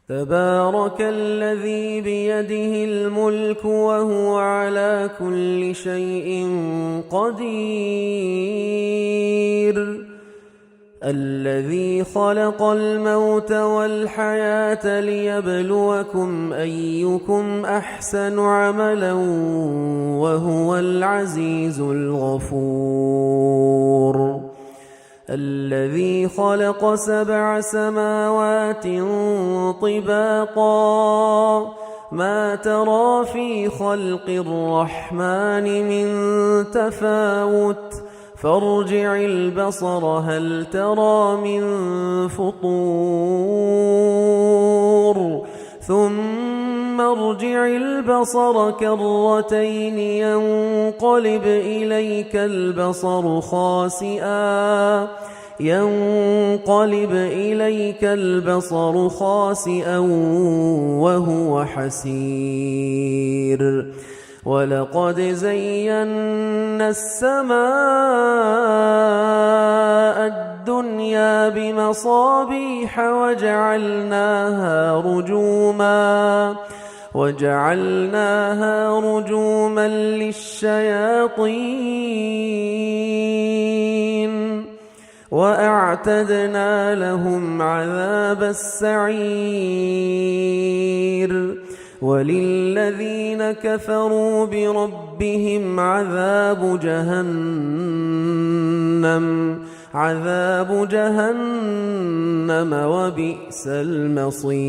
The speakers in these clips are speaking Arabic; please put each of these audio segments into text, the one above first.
تبارك الذي بيده الملك وهو على كل شيء قدير الذي خلق الموت والحياة ليبلوكم أيكم أحسن عملا وهو العزيز الغفور الذي خلق 7 سماوات طباقا ما ترى في خلق الرحمن من تفاوت فارجع البصر هل ترى من فطور ثم ارجع البصر كرتين ينقلب إليك البصر خاسئا وهو حسير ولقد زينا السماء الدنيا بمصابيح وجعلناها رجوما للشياطين وأعتدنا لهم عذاب السعير وللذين كفروا بربهم عذاب جهنم وبئس المصير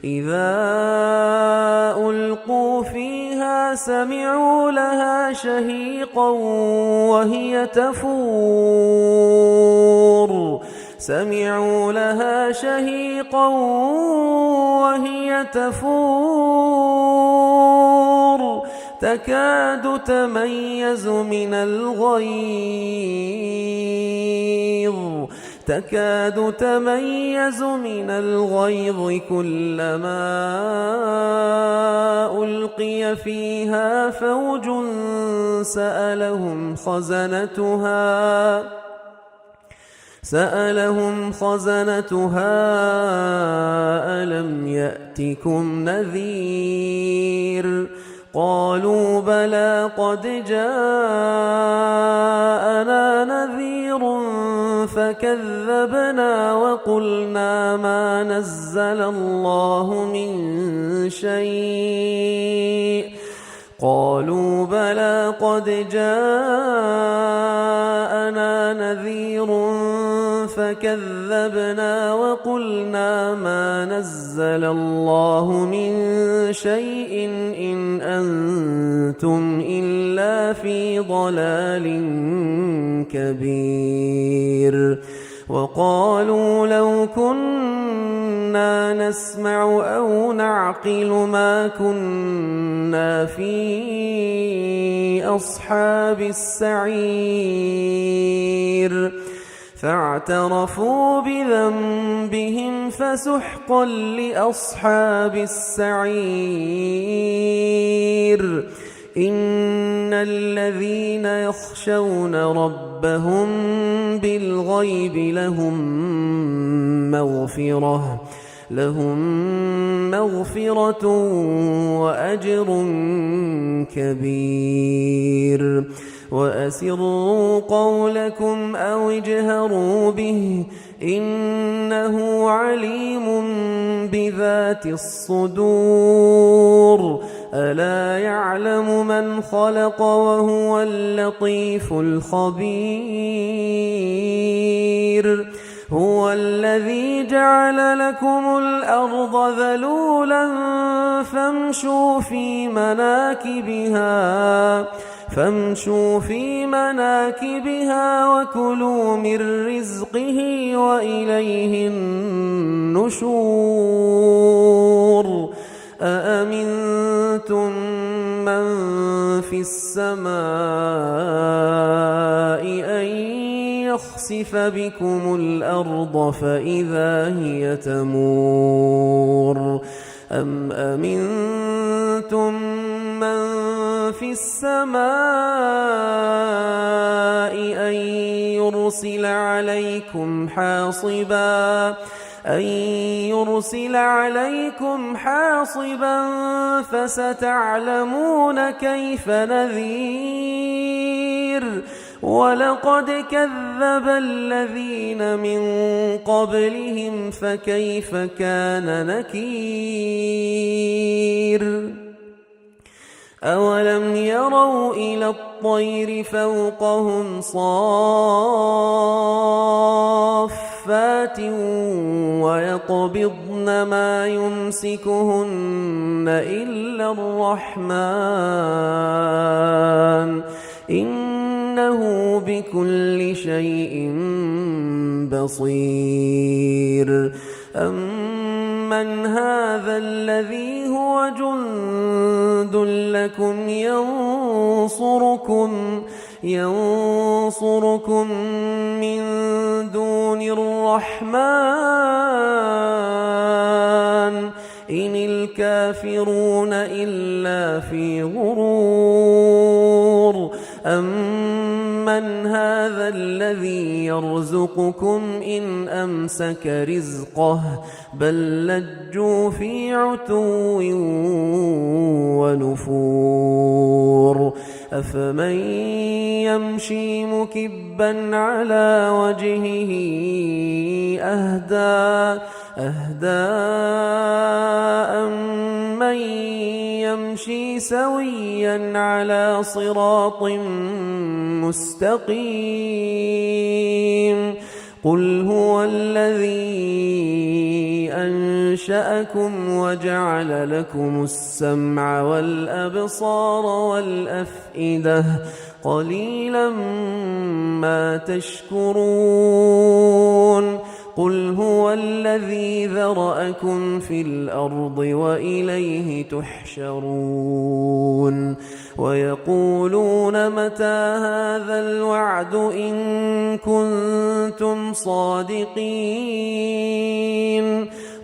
إذا ألقوا فيها سمعوا لها شهيقا وهي تفور تكاد تميز من الغيظ كلما ألقي فيها فوج سألهم خزنتها ألم يأتكم نذير قالوا بلى قد جاءنا نذير فكذبنا وقلنا ما نزل الله من شيء قالوا بلى قد جاءنا نذير فكذبنا وقلنا ما نزل الله من شيء إن أنتم إلا في ضلال كبير وقالوا لو كنا نسمع أو نعقل ما كنا في أصحاب السعير فاعترفوا بذنبهم فسحقا لأصحاب السعير إن الذين يخشون ربهم بالغيب لهم مغفرة وأجر كبير وأسروا قولكم أو اجهروا به إنه عليم بذات الصدور ألا يعلم من خلق وهو اللطيف الخبير هو الذي جعل لكم الأرض ذلولا فامشوا في مناكبها وكلوا من رزقه وإليه النشور أأمنتم من في السماء أن يخسف بكم الأرض فإذا هي تمور أم أمنتم من في السماء أن يرسل عليكم حاصبا أن يرسل عليكم حاصبا فستعلمون كيف نذير ولقد كذب الذين من قبلهم فكيف كان نكير أولم يروا إلى الطير فوقهم صافات ويقبضن ما يمسكهن إلا الرحمن إنه بكل شيء بصير أمن هذا الذي هو جند لكم ينصركم من دون الرحمن إن الكافرون إلا في غرور أمن هذا الذي يرزقكم إن أمسك رزقه بل لجوا في عتو ونفور أفمن يمشي مكبا على وجهه أهدى أمن يمشي سويا على صراط مستقيم قل هو الذي أنشأكم وجعل لكم السمع والأبصار والأفئدة قليلا ما تشكرون قل هو الذي ذرأكم في الأرض وإليه تحشرون ويقولون متى هذا الوعد إن كنتم صادقين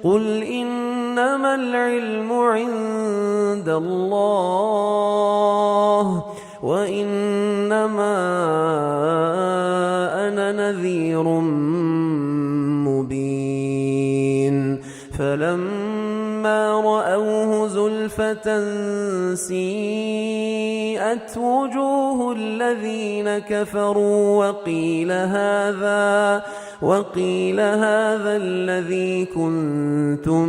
قل إنما العلم عند الله وإنما أنا نذير مبين فلما رأوه زلفة سيئت وجوه الذين كفروا وقيل هذا الذي كنتم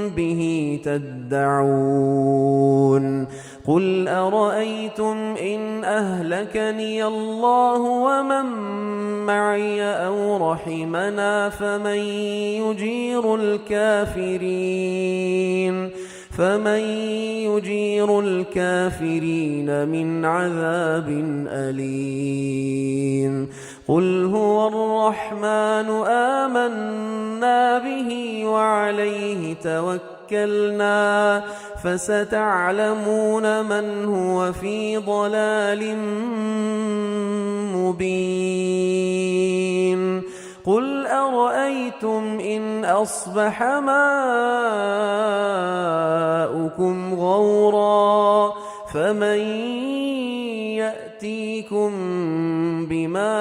به تدعون قل أرأيتم إن أهلكني الله ومن معي أو رحمنا فمن يجير الكافرين من عذاب أليم قل هو الرحمن آمنا به وعليه توكلنا فستعلمون من هو في ضلال مبين قل أرأيتم إن أصبح ماؤكم غورا فمن يأتيكم بماء